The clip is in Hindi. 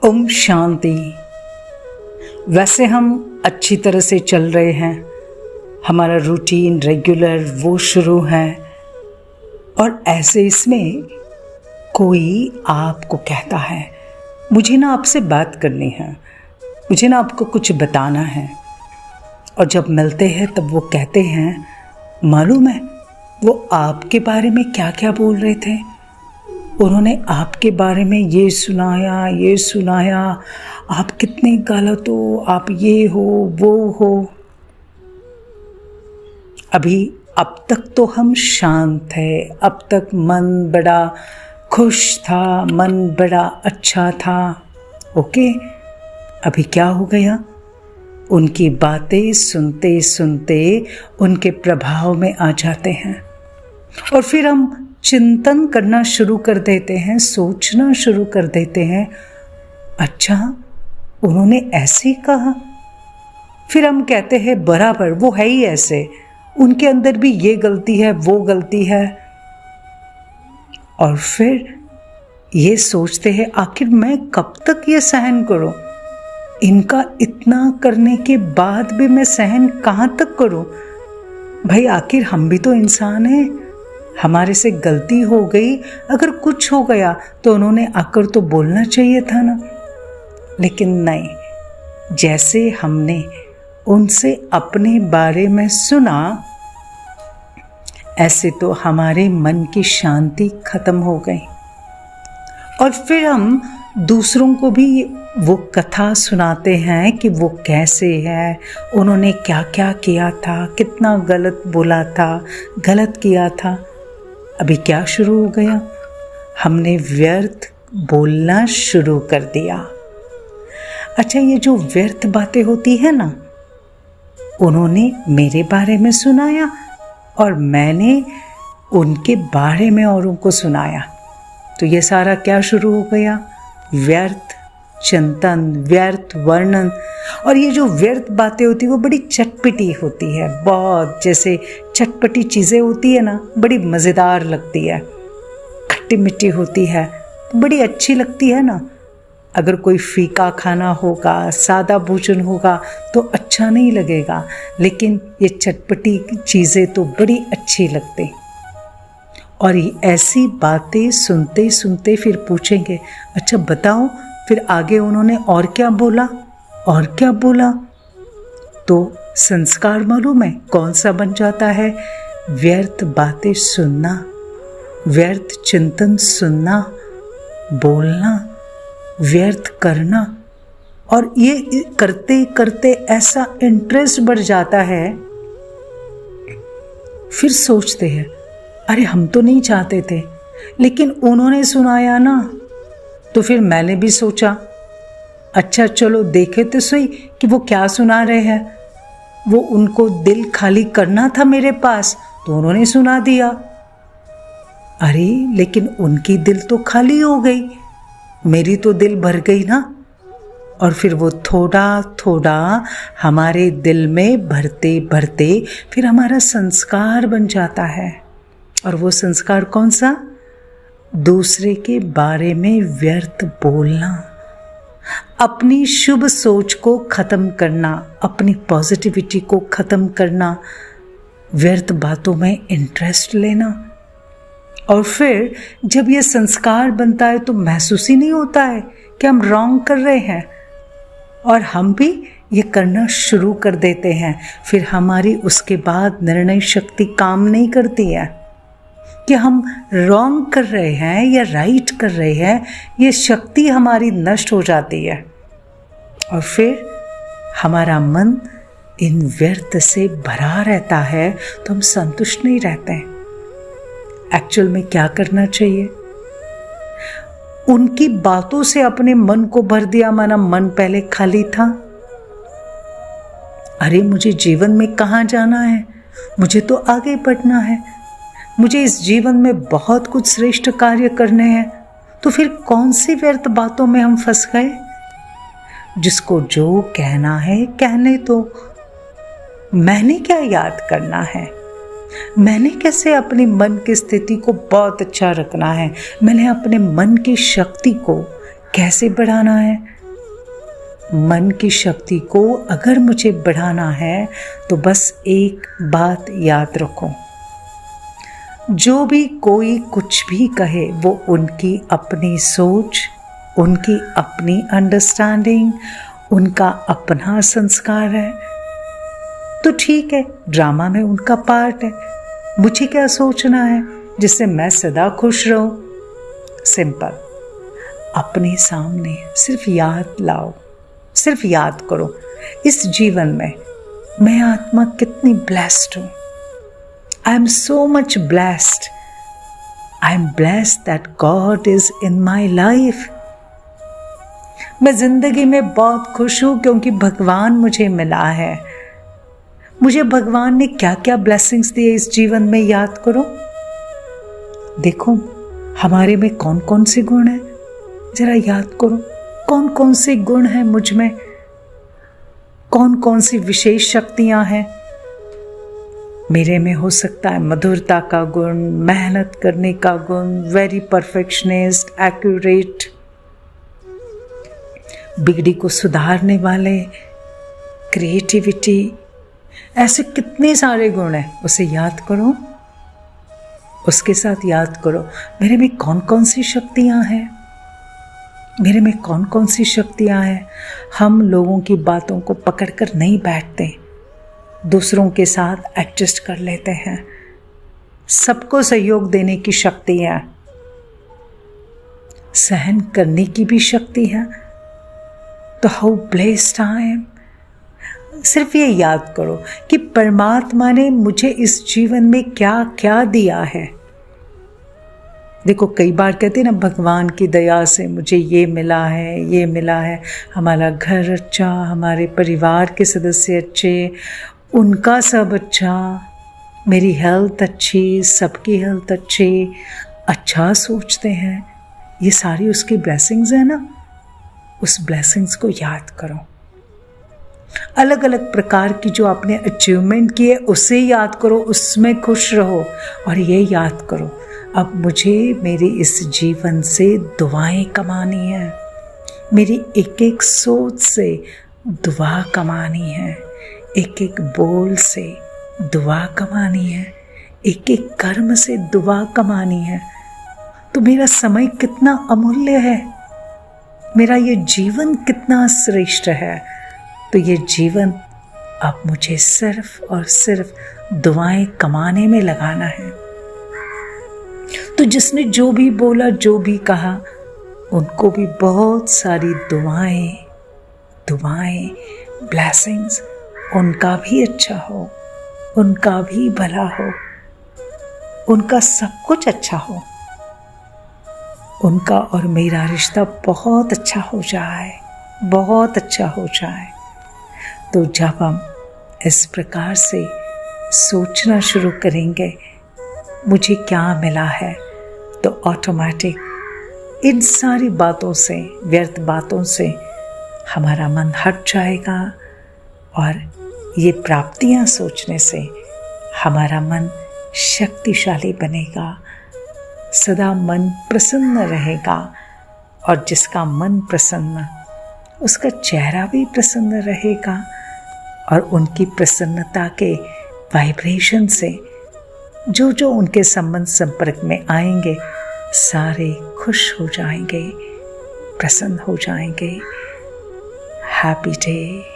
ओम शांति। वैसे हम अच्छी तरह से चल रहे हैं, हमारा रूटीन रेगुलर वो शुरू है और ऐसे इसमें कोई आपको कहता है मुझे ना आपसे बात करनी है, मुझे ना आपको कुछ बताना है। और जब मिलते हैं तब वो कहते हैं मालूम है वो आपके बारे में क्या क्या बोल रहे थे, उन्होंने आपके बारे में ये सुनाया, आप कितने गलत हो, आप ये हो वो हो। अब तक तो हम शांत थे, अब तक मन बड़ा खुश था, मन बड़ा अच्छा था। ओके, अभी क्या हो गया? उनकी बातें सुनते सुनते उनके प्रभाव में आ जाते हैं और फिर हम चिंतन करना शुरू कर देते हैं, सोचना शुरू कर देते हैं, अच्छा उन्होंने ऐसे ही कहा। फिर हम कहते हैं बराबर वो है ही ऐसे, उनके अंदर भी ये गलती है वो गलती है। और फिर ये सोचते हैं आखिर मैं कब तक ये सहन करूं, इनका इतना करने के बाद भी मैं सहन कहाँ तक करूं। भाई आखिर हम भी तो इंसान हैं, हमारे से गलती हो गई, अगर कुछ हो गया तो उन्होंने आकर तो बोलना चाहिए था ना। लेकिन नहीं, जैसे हमने उनसे अपने बारे में सुना ऐसे तो हमारे मन की शांति खत्म हो गई। और फिर हम दूसरों को भी वो कथा सुनाते हैं कि वो कैसे है, उन्होंने क्या क्या किया था, कितना गलत बोला था, गलत किया था। अभी क्या शुरू हो गया? हमने व्यर्थ बोलना शुरू कर दिया। अच्छा, ये जो व्यर्थ बातें होती है ना, उन्होंने मेरे बारे में सुनाया और मैंने उनके बारे में औरों को सुनाया, तो ये सारा क्या शुरू हो गया? व्यर्थ चिंतन, व्यर्थ वर्णन। और ये जो व्यर्थ बातें होती है वो बड़ी चटपटी होती है, बहुत जैसे चटपटी चीज़ें होती है ना, बड़ी मज़ेदार लगती है, खट्टी मिट्टी होती है, बड़ी अच्छी लगती है ना। अगर कोई फीका खाना होगा, सादा भोजन होगा तो अच्छा नहीं लगेगा, लेकिन ये चटपटी चीज़ें तो बड़ी अच्छी लगती। और ये ऐसी बातें सुनते सुनते फिर पूछेंगे अच्छा बताओ फिर आगे उन्होंने और क्या बोला, और क्या बोला। तो संस्कार मालूम है कौन सा बन जाता है? व्यर्थ बातें सुनना, व्यर्थ चिंतन सुनना, बोलना, व्यर्थ करना। और ये करते करते ऐसा इंटरेस्ट बढ़ जाता है, फिर सोचते हैं अरे हम तो नहीं चाहते थे, लेकिन उन्होंने सुनाया ना, तो फिर मैंने भी सोचा अच्छा चलो देखे तो सही कि वो क्या सुना रहे हैं। वो उनको दिल खाली करना था मेरे पास तो उन्होंने सुना दिया। अरे लेकिन उनकी दिल तो खाली हो गई, मेरी तो दिल भर गई ना। और फिर वो थोड़ा थोड़ा हमारे दिल में भरते भरते फिर हमारा संस्कार बन जाता है। और वो संस्कार कौन सा? दूसरे के बारे में व्यर्थ बोलना, अपनी शुभ सोच को खत्म करना, अपनी पॉजिटिविटी को खत्म करना, व्यर्थ बातों में इंटरेस्ट लेना। और फिर जब ये संस्कार बनता है तो महसूस ही नहीं होता है कि हम रॉन्ग कर रहे हैं, और हम भी ये करना शुरू कर देते हैं। फिर हमारी उसके बाद निर्णय शक्ति काम नहीं करती है कि हम रॉन्ग कर रहे हैं या राइट कर रहे हैं, ये शक्ति हमारी नष्ट हो जाती है। और फिर हमारा मन इन व्यर्थ से भरा रहता है तो हम संतुष्ट नहीं रहते हैं। एक्चुअल में क्या करना चाहिए? उनकी बातों से अपने मन को भर दिया, माना मन पहले खाली था। अरे मुझे जीवन में कहाँ जाना है, मुझे तो आगे बढ़ना है, मुझे इस जीवन में बहुत कुछ श्रेष्ठ कार्य करने हैं, तो फिर कौन सी व्यर्थ बातों में हम फंस गए? जिसको जो कहना है कहने दो, मैंने क्या याद करना है, मैंने कैसे अपने मन की स्थिति को बहुत अच्छा रखना है, मैंने अपने मन की शक्ति को कैसे बढ़ाना है? मन की शक्ति को अगर मुझे बढ़ाना है तो बस एक बात याद रखो, जो भी कोई कुछ भी कहे वो उनकी अपनी सोच, उनकी अपनी अंडरस्टैंडिंग, उनका अपना संस्कार है। तो ठीक है, ड्रामा में उनका पार्ट है, मुझे क्या सोचना है जिससे मैं सदा खुश रहूं? सिंपल, अपने सामने सिर्फ याद लाओ, सिर्फ याद करो इस जीवन में मैं आत्मा कितनी ब्लेस्ड हूं। I am so much blessed, I am blessed that God is in my life. मैं जिंदगी में बहुत खुश हूं क्योंकि भगवान मुझे मिला है। मुझे भगवान ने क्या क्या ब्लेसिंग्स दिए इस जीवन में, याद करो। देखो हमारे में कौन कौन से गुण हैं, जरा याद करो, कौन कौन से गुण हैं मुझ में, कौन कौन सी विशेष शक्तियां हैं। मेरे में हो सकता है मधुरता का गुण, मेहनत करने का गुण, वेरी परफेक्शनिस्ट, एक्यूरेट, बिगड़ी को सुधारने वाले, क्रिएटिविटी, ऐसे कितने सारे गुण हैं। उसे याद करो, उसके साथ याद करो मेरे में कौन कौन सी शक्तियां हैं, मेरे में कौन कौन सी शक्तियां हैं। हम लोगों की बातों को पकड़कर नहीं बैठते, दूसरों के साथ एडजस्ट कर लेते हैं, सबको सहयोग देने की शक्ति है, सहन करने की भी शक्ति है। तो हाउ ब्लेस्ड आई एम। सिर्फ ये याद करो कि परमात्मा ने मुझे इस जीवन में क्या क्या दिया है। देखो कई बार कहते हैं ना, भगवान की दया से मुझे ये मिला है, ये मिला है, हमारा घर अच्छा, हमारे परिवार के सदस्य अच्छे, उनका सब अच्छा, मेरी हेल्थ अच्छी, सबकी हेल्थ अच्छी, अच्छा सोचते हैं। ये सारी उसकी ब्लेसिंग्स है ना। उस ब्लेसिंग्स को याद करो। अलग अलग प्रकार की जो आपने अचीवमेंट की है उसे याद करो, उसमें खुश रहो और ये याद करो अब मुझे मेरी इस जीवन से दुआएं कमानी है, मेरी एक एक सोच से दुआ कमानी है, एक एक बोल से दुआ कमानी है, एक एक कर्म से दुआ कमानी है। तो मेरा समय कितना अमूल्य है, मेरा ये जीवन कितना श्रेष्ठ है। तो ये जीवन अब मुझे सिर्फ और सिर्फ दुआएं कमाने में लगाना है। तो जिसने जो भी बोला, जो भी कहा, उनको भी बहुत सारी दुआएं, ब्लेसिंग्स, उनका भी अच्छा हो, उनका भी भला हो, उनका सब कुछ अच्छा हो, उनका और मेरा रिश्ता बहुत अच्छा हो जाए, बहुत अच्छा हो जाए। तो जब हम इस प्रकार से सोचना शुरू करेंगे मुझे क्या मिला है, तो ऑटोमेटिक इन सारी बातों से, व्यर्थ बातों से हमारा मन हट जाएगा और ये प्राप्तियां सोचने से हमारा मन शक्तिशाली बनेगा, सदा मन प्रसन्न रहेगा। और जिसका मन प्रसन्न, उसका चेहरा भी प्रसन्न रहेगा और उनकी प्रसन्नता के वाइब्रेशन से जो जो उनके संबंध संपर्क में आएंगे सारे खुश हो जाएंगे, प्रसन्न हो जाएंगे। Happy day.